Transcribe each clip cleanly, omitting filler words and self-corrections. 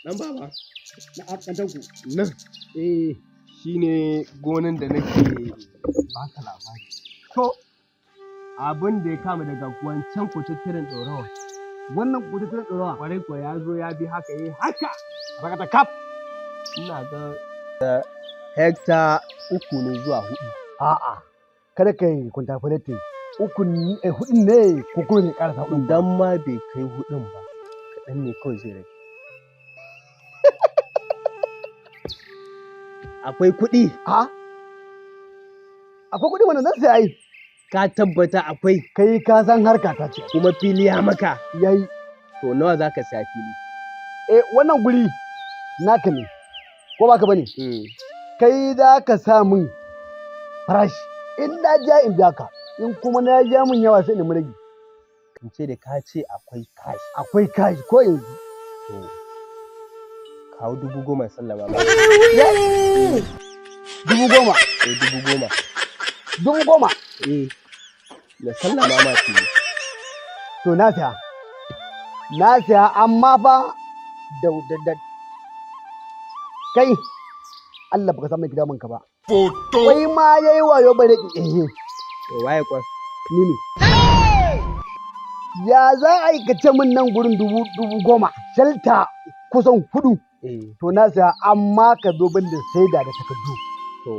Dan baba. Na Tanko. Nan. Shine gonan da nake baka labari. To, abin da ya kama daga wancan kututturen ɗorawa. Wannan kututturen ɗorawa. Kwarai kuwa ya zo ya bi haka haka. Rakata kaf. Ina ga hekta 3 ne zuwa 4. A'a, kada kai kwantafalete. 4 ne ko kuma ne ƙarasa 4. Idan ma bai kai 4 ba, kaɗan ne kawai zai rage. Akwai kuɗi. Akwai kuɗi wanda zan sai ai. Ka tabbata akwai. Kai ka san harka ta ce. Kuma fili ya maka. Yayi. To nawa za ka saya fili? Wannan guri naka ne. Ko baka bane? Kai za ka sa min farashi. In na ja in biya ka. In kuma na ja min yawa sai in mu rage. In ce da ka ce akwai kashi. Akwai kashi ko yanzu. Kawo 10,000 sallama ma. 10,000. 10,000. 10,000. Da sallama ma fili. To na saya amma fa da kai Allah baka san mai gida manka ba. Wai ma yayi wayo bare To waye kwan? Ni ne. Ya za a aikace min nan gurin 10,000 shalta kusan 4. To na saya amma ka zo ban da saida da takardu. To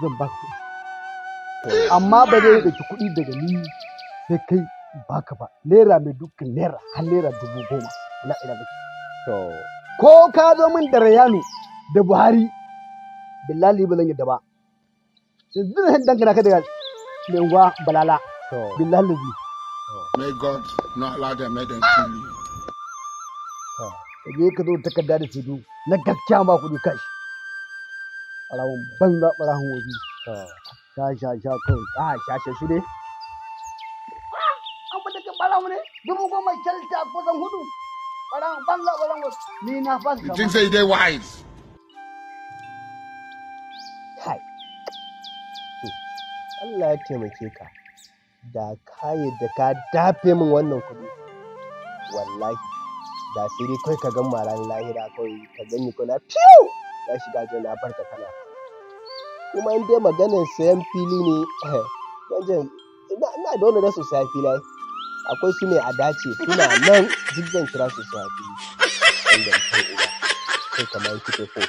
zan baka kuɗi. Amma ba zai ɗauki kuɗi daga ni sai kai baka ba. Naira mai dukkan naira har naira 10,000. Na ina baki. To ko ka zo min da Rayanu da Buhari billahi ba zan yadda ba. Yanzu zan dangana ka daga Lengwa Balala. Billahi lazi. May God not allow them to kill you. Kaje ka zo takarda da shaidu na gaskiya ba kuɗi kashi. Ɓarawon banza ɓarawon waje. Sha kawai. Sha shi dai. An fita kan ɓarawon ne 10,000 shalta kusan 4. Ɓarawon banza ɓarawon waje. Ni na fasa. You think say they wise? Kai. Allah ya taimake ka. Da ka yadda ka dafe min wannan kuɗi. Wallahi. Da sai dai kai ka gan maran lahira kawai ka gani kuna fiyo. Ya shiga jana barka kana. Kuma in dai maganar sayan fili ne, ina da wanda da su saya fili. Akwai su ne a dace suna nan duk zan kira su saya fili. Wanda kai kamar kike ko.